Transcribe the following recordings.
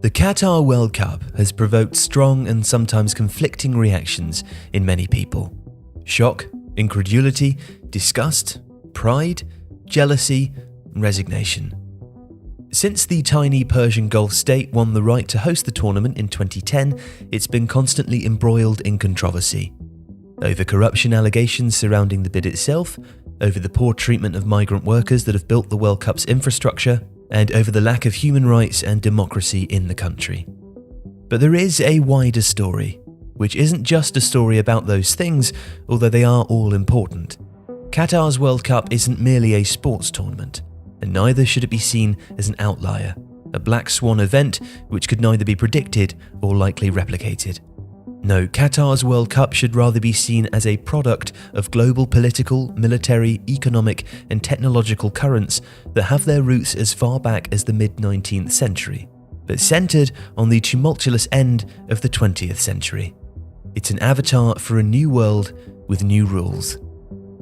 The Qatar World Cup has provoked strong and sometimes conflicting reactions in many people. Shock, incredulity, disgust, pride, jealousy, resignation. Since the tiny Persian Gulf state won the right to host the tournament in 2010, it's been constantly embroiled in controversy. Over corruption allegations surrounding the bid itself, over the poor treatment of migrant workers that have built the World Cup's infrastructure, and over the lack of human rights and democracy in the country. But there is a wider story, which isn't just a story about those things, although they are all important. Qatar's World Cup isn't merely a sports tournament, and neither should it be seen as an outlier, a black swan event which could neither be predicted or likely replicated. No, Qatar's World Cup should rather be seen as a product of global political, military, economic and technological currents that have their roots as far back as the mid-19th century, but centred on the tumultuous end of the 20th century. It's an avatar for a new world with new rules.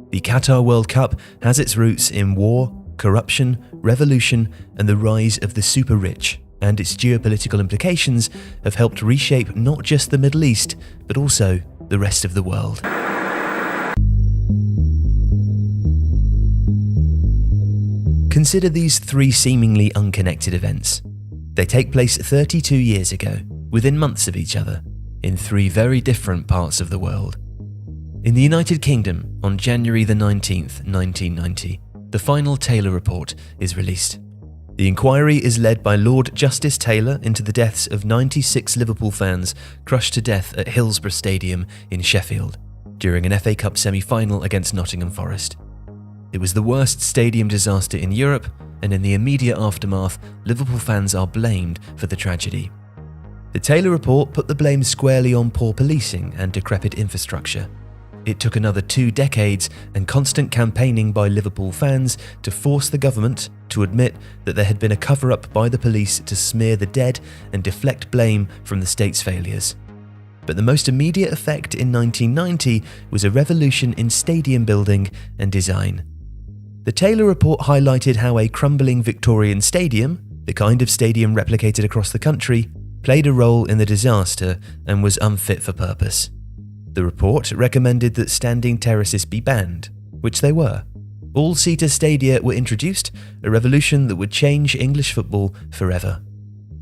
The Qatar World Cup has its roots in war, corruption, revolution and the rise of the super rich, and its geopolitical implications have helped reshape not just the Middle East, but also the rest of the world. Consider these three seemingly unconnected events. They take place 32 years ago, within months of each other, in three very different parts of the world. In the United Kingdom, on January the 19th, 1990, the final Taylor report is released. The inquiry is led by Lord Justice Taylor into the deaths of 96 Liverpool fans crushed to death at Hillsborough Stadium in Sheffield during an FA Cup semi-final against Nottingham Forest. It was the worst stadium disaster in Europe, and in the immediate aftermath, Liverpool fans are blamed for the tragedy. The Taylor report put the blame squarely on poor policing and decrepit infrastructure. It took another 2 decades and constant campaigning by Liverpool fans to force the government to admit that there had been a cover-up by the police to smear the dead and deflect blame from the state's failures. But the most immediate effect in 1990 was a revolution in stadium building and design. The Taylor report highlighted how a crumbling Victorian stadium, the kind of stadium replicated across the country, played a role in the disaster and was unfit for purpose. The report recommended that standing terraces be banned, which they were. All-seater stadia were introduced, a revolution that would change English football forever.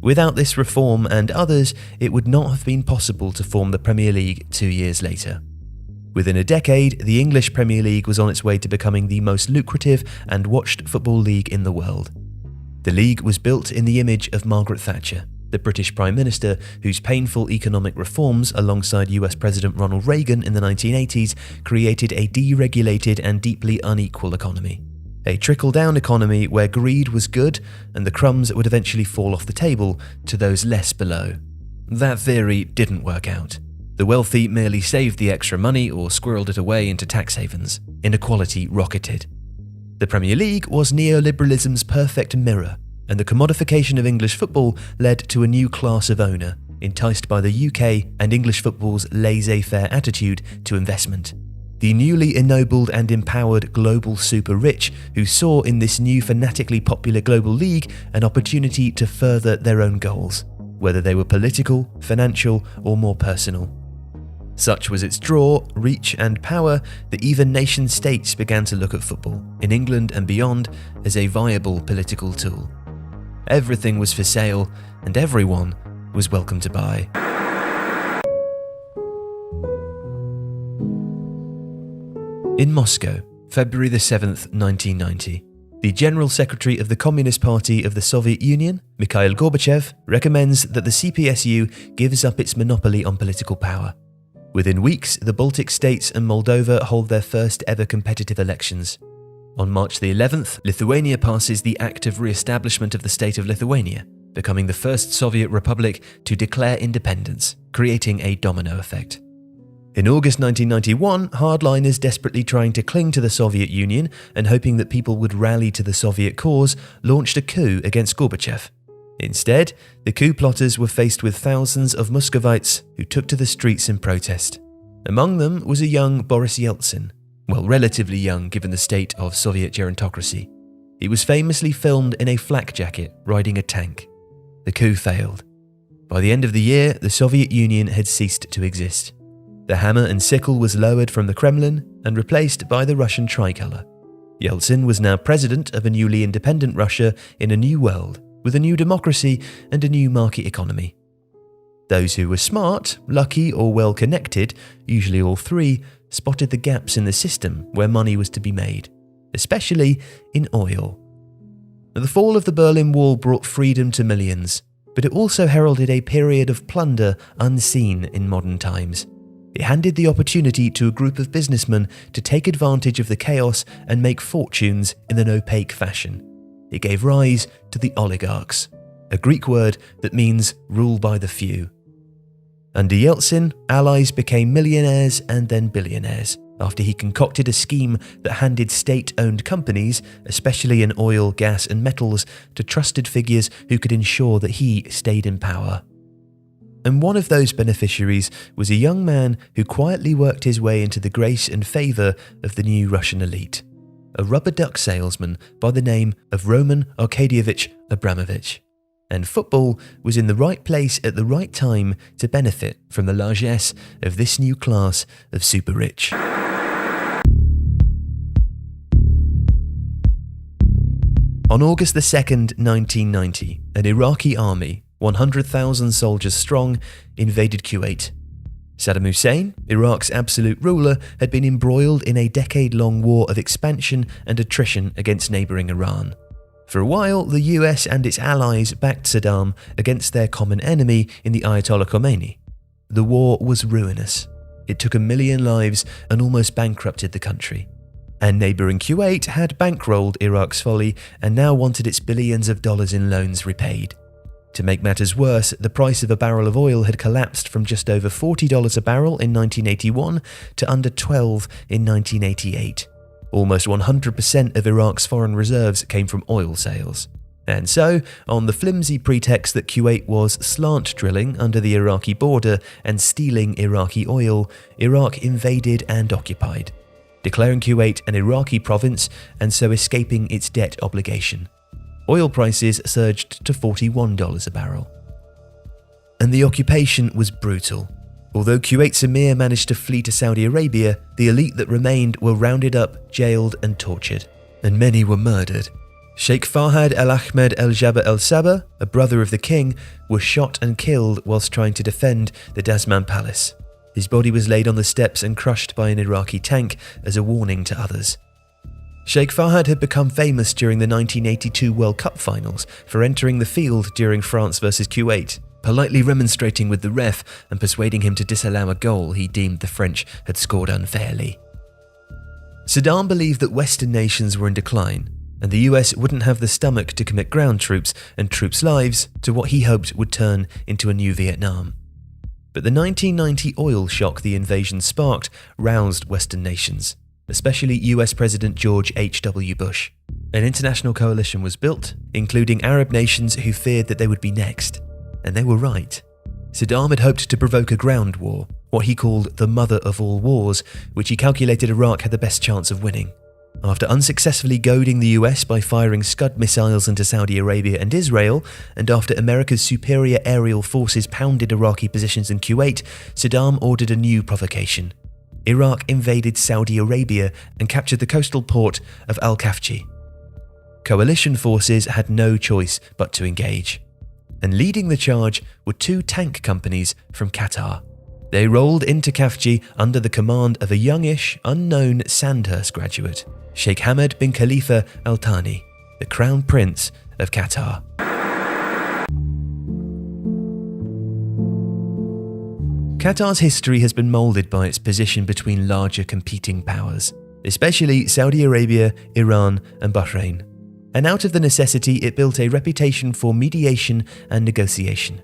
Without this reform and others, it would not have been possible to form the Premier League 2 years later. Within a decade, the English Premier League was on its way to becoming the most lucrative and watched football league in the world. The league was built in the image of Margaret Thatcher, the British Prime Minister whose painful economic reforms alongside US President Ronald Reagan in the 1980s created a deregulated and deeply unequal economy. A trickle-down economy where greed was good and the crumbs would eventually fall off the table to those less below. That theory didn't work out. The wealthy merely saved the extra money or squirreled it away into tax havens. Inequality rocketed. The Premier League was neoliberalism's perfect mirror, and the commodification of English football led to a new class of owner, enticed by the UK and English football's laissez-faire attitude to investment. The newly ennobled and empowered global super rich who saw in this new fanatically popular global league an opportunity to further their own goals, whether they were political, financial, or more personal. Such was its draw, reach and power that even nation-states began to look at football, in England and beyond, as a viable political tool. Everything was for sale, and everyone was welcome to buy. In Moscow, February the 7th, 1990, the General Secretary of the Communist Party of the Soviet Union, Mikhail Gorbachev, recommends that the CPSU gives up its monopoly on political power. Within weeks, the Baltic states and Moldova hold their first ever competitive elections. On March the 11th, Lithuania passes the Act of Re-establishment of the State of Lithuania, becoming the first Soviet republic to declare independence, creating a domino effect. In August 1991, hardliners desperately trying to cling to the Soviet Union and hoping that people would rally to the Soviet cause launched a coup against Gorbachev. Instead, the coup plotters were faced with thousands of Muscovites who took to the streets in protest. Among them was a young Boris Yeltsin, well, relatively young given the state of Soviet gerontocracy. He was famously filmed in a flak jacket riding a tank. The coup failed, By the end of the year, the Soviet Union had ceased to exist. The hammer and sickle was lowered from the Kremlin and replaced by the Russian tricolour. Yeltsin was now president of a newly independent Russia in a new world, with a new democracy and a new market economy. Those who were smart, lucky, or well-connected, usually all three, spotted the gaps in the system where money was to be made, especially in oil. The fall of the Berlin Wall brought freedom to millions, but it also heralded a period of plunder unseen in modern times. It handed the opportunity to a group of businessmen to take advantage of the chaos and make fortunes in an opaque fashion. It gave rise to the oligarchs, a Greek word that means rule by the few. Under Yeltsin, allies became millionaires and then billionaires, after he concocted a scheme that handed state-owned companies, especially in oil, gas and metals, to trusted figures who could ensure that he stayed in power. And one of those beneficiaries was a young man who quietly worked his way into the grace and favour of the new Russian elite, a rubber duck salesman by the name of Roman Arkadievich Abramovich. And football was in the right place at the right time to benefit from the largesse of this new class of super rich. On August 2nd, 1990, an Iraqi army, 100,000 soldiers strong, invaded Kuwait. Saddam Hussein, Iraq's absolute ruler, had been embroiled in a decade-long war of expansion and attrition against neighbouring Iran. For a while, the US and its allies backed Saddam against their common enemy in the Ayatollah Khomeini. The war was ruinous. It took 1 million lives and almost bankrupted the country. And neighbouring Kuwait had bankrolled Iraq's folly and now wanted its billions of dollars in loans repaid. To make matters worse, the price of a barrel of oil had collapsed from just over $40 a barrel in 1981 to under $12 in 1988. Almost 100% of Iraq's foreign reserves came from oil sales. And so, on the flimsy pretext that Kuwait was slant drilling under the Iraqi border and stealing Iraqi oil, Iraq invaded and occupied, declaring Kuwait an Iraqi province and so escaping its debt obligation. Oil prices surged to $41 a barrel. And the occupation was brutal. Although Kuwait's emir managed to flee to Saudi Arabia, the elite that remained were rounded up, jailed and tortured, and many were murdered. Sheikh Fahad al-Ahmed al-Jabr al-Sabah, a brother of the king, was shot and killed whilst trying to defend the Dasman Palace. His body was laid on the steps and crushed by an Iraqi tank as a warning to others. Sheikh Fahad had become famous during the 1982 World Cup finals for entering the field during France versus Kuwait, politely remonstrating with the ref and persuading him to disallow a goal he deemed the French had scored unfairly. Saddam believed that Western nations were in decline, and the US wouldn't have the stomach to commit ground troops and troops' lives to what he hoped would turn into a new Vietnam. But the 1990 oil shock the invasion sparked roused Western nations, especially US President George H.W. Bush. An international coalition was built, including Arab nations who feared that they would be next. And they were right. Saddam had hoped to provoke a ground war, what he called the mother of all wars, which he calculated Iraq had the best chance of winning. After unsuccessfully goading the US by firing Scud missiles into Saudi Arabia and Israel, and after America's superior aerial forces pounded Iraqi positions in Kuwait, Saddam ordered a new provocation. Iraq invaded Saudi Arabia and captured the coastal port of Al-Kafji. Coalition forces had no choice but to engage. And leading the charge were 2 tank companies from Qatar. They rolled into Kafji under the command of a youngish, unknown Sandhurst graduate, Sheikh Hamad bin Khalifa Al Thani, the Crown Prince of Qatar. Qatar's history has been moulded by its position between larger competing powers, especially Saudi Arabia, Iran and Bahrain. And out of the necessity, it built a reputation for mediation and negotiation.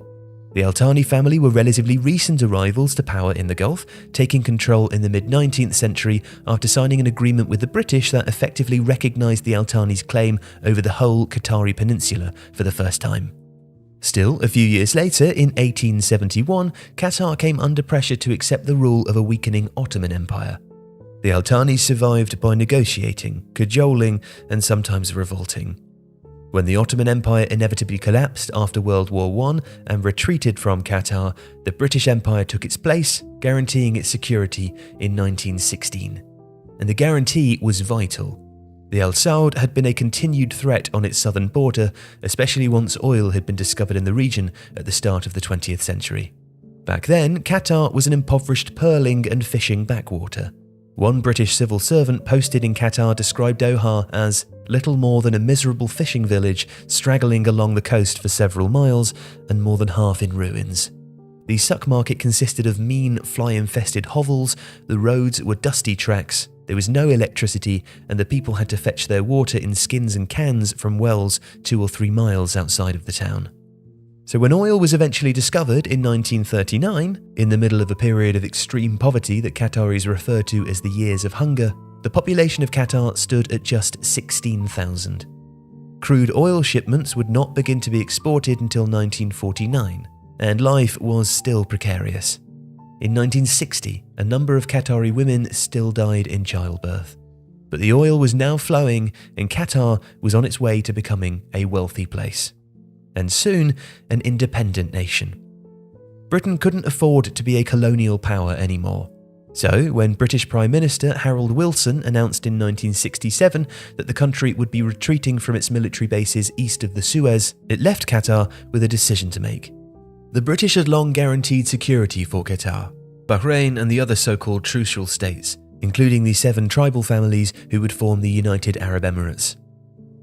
The Al Thani family were relatively recent arrivals to power in the Gulf, taking control in the mid-19th century after signing an agreement with the British that effectively recognised the Al Thani's claim over the whole Qatari peninsula for the first time. Still, a few years later, in 1871, Qatar came under pressure to accept the rule of a weakening Ottoman Empire. The Al Thani survived by negotiating, cajoling, and sometimes revolting. When the Ottoman Empire inevitably collapsed after World War I and retreated from Qatar, the British Empire took its place, guaranteeing its security in 1916. And the guarantee was vital. The Al Saud had been a continued threat on its southern border, especially once oil had been discovered in the region at the start of the 20th century. Back then, Qatar was an impoverished pearling and fishing backwater. One British civil servant posted in Qatar described Doha as little more than a miserable fishing village straggling along the coast for several miles and more than half in ruins. The suck market consisted of mean, fly-infested hovels, the roads were dusty tracks, there was no electricity, and the people had to fetch their water in skins and cans from wells 2 or 3 miles outside of the town. So when oil was eventually discovered in 1939, in the middle of a period of extreme poverty that Qataris refer to as the Years of Hunger, the population of Qatar stood at just 16,000. Crude oil shipments would not begin to be exported until 1949, and life was still precarious. In 1960, a number of Qatari women still died in childbirth. But the oil was now flowing, and Qatar was on its way to becoming a wealthy place. And soon, an independent nation. Britain couldn't afford to be a colonial power anymore. So, when British Prime Minister Harold Wilson announced in 1967 that the country would be retreating from its military bases east of the Suez, it left Qatar with a decision to make. The British had long guaranteed security for Qatar, Bahrain and the other so-called trucial states, including the 7 tribal families who would form the United Arab Emirates.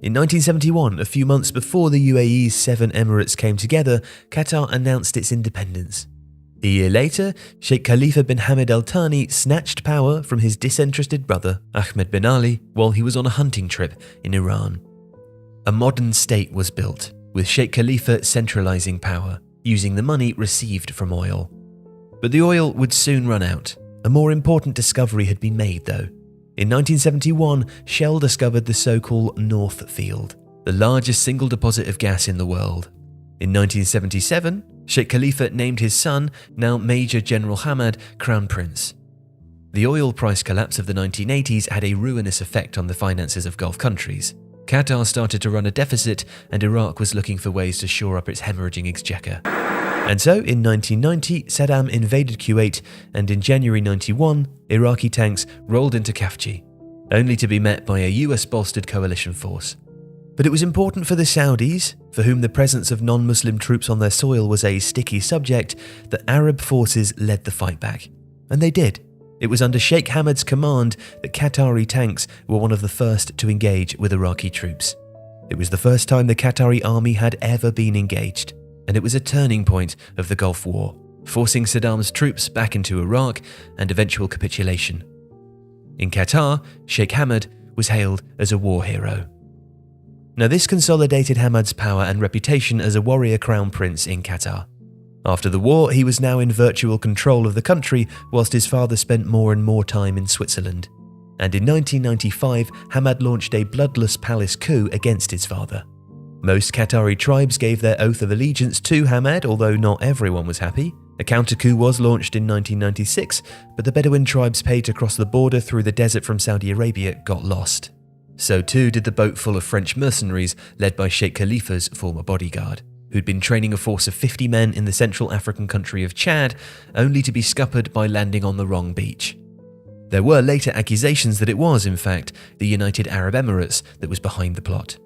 In 1971, a few months before the UAE's 7 emirates came together, Qatar announced its independence. A year later, Sheikh Khalifa bin Hamad Al Thani snatched power from his disinterested brother, Ahmed bin Ali, while he was on a hunting trip in Iran. A modern state was built, with Sheikh Khalifa centralizing power, using the money received from oil. But the oil would soon run out. A more important discovery had been made, though. In 1971, Shell discovered the so-called North Field, the largest single deposit of gas in the world. In 1977, Sheikh Khalifa named his son, now Major General Hamad, Crown Prince. The oil price collapse of the 1980s had a ruinous effect on the finances of Gulf countries. Qatar started to run a deficit, and Iraq was looking for ways to shore up its hemorrhaging exchequer. And so, in 1990, Saddam invaded Kuwait, and in January 91, Iraqi tanks rolled into Kafji, only to be met by a US-bolstered coalition force. But it was important for the Saudis, for whom the presence of non-Muslim troops on their soil was a sticky subject, that Arab forces led the fight back. And they did. It was under Sheikh Hamad's command that Qatari tanks were one of the first to engage with Iraqi troops. It was the first time the Qatari army had ever been engaged, and it was a turning point of the Gulf War, forcing Saddam's troops back into Iraq and eventual capitulation. In Qatar, Sheikh Hamad was hailed as a war hero. Now this consolidated Hamad's power and reputation as a warrior crown prince in Qatar. After the war, he was now in virtual control of the country, whilst his father spent more and more time in Switzerland. And in 1995, Hamad launched a bloodless palace coup against his father. Most Qatari tribes gave their oath of allegiance to Hamad, although not everyone was happy. A counter-coup was launched in 1996, but the Bedouin tribes paid to cross the border through the desert from Saudi Arabia got lost. So too did the boat full of French mercenaries led by Sheikh Khalifa's former bodyguard, who'd been training a force of 50 men in the Central African country of Chad, only to be scuppered by landing on the wrong beach. There were later accusations that it was, in fact, the United Arab Emirates that was behind the plot.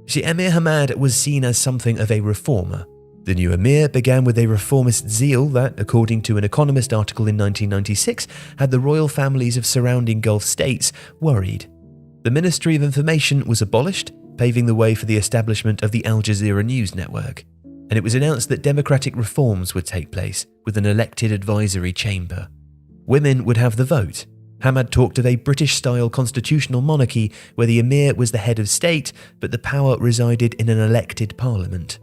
See, Emir Hamad was seen as something of a reformer. The new emir began with a reformist zeal that, according to an Economist article in 1996, had the royal families of surrounding Gulf states worried. The Ministry of Information was abolished, paving the way for the establishment of the Al Jazeera news network. And it was announced that democratic reforms would take place with an elected advisory chamber. Women would have the vote. Hamad talked of a British-style constitutional monarchy where the emir was the head of state, but the power resided in an elected parliament.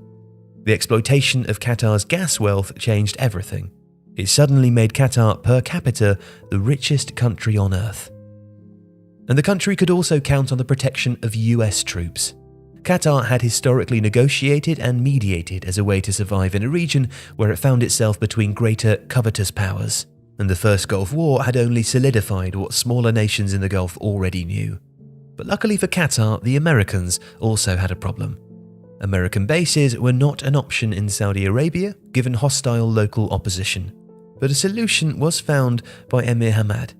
The exploitation of Qatar's gas wealth changed everything. It suddenly made Qatar, per capita, the richest country on earth. And the country could also count on the protection of US troops. Qatar had historically negotiated and mediated as a way to survive in a region where it found itself between greater covetous powers, and the First Gulf War had only solidified what smaller nations in the Gulf already knew. But luckily for Qatar, the Americans also had a problem. American bases were not an option in Saudi Arabia, given hostile local opposition. But a solution was found by Emir Hamad.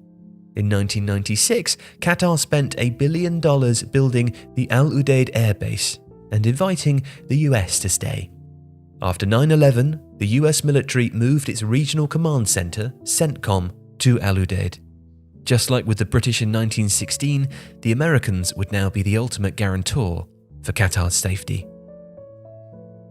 In 1996, Qatar spent $1 billion building the Al Udeid Air Base and inviting the US to stay. After 9/11, the US military moved its regional command centre, CENTCOM, to Al Udeid. Just like with the British in 1916, the Americans would now be the ultimate guarantor for Qatar's safety.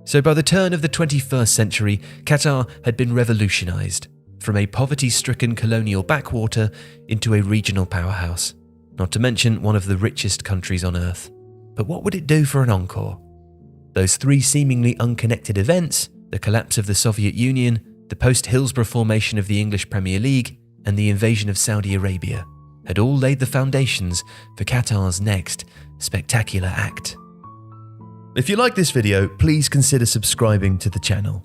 So by the turn of the 21st century, Qatar had been revolutionised, from a poverty-stricken colonial backwater into a regional powerhouse, not to mention one of the richest countries on earth. But what would it do for an encore? Those three seemingly unconnected events, the collapse of the Soviet Union, the post-Hillsborough formation of the English Premier League, and the invasion of Saudi Arabia, had all laid the foundations for Qatar's next spectacular act. If you like this video, please consider subscribing to the channel.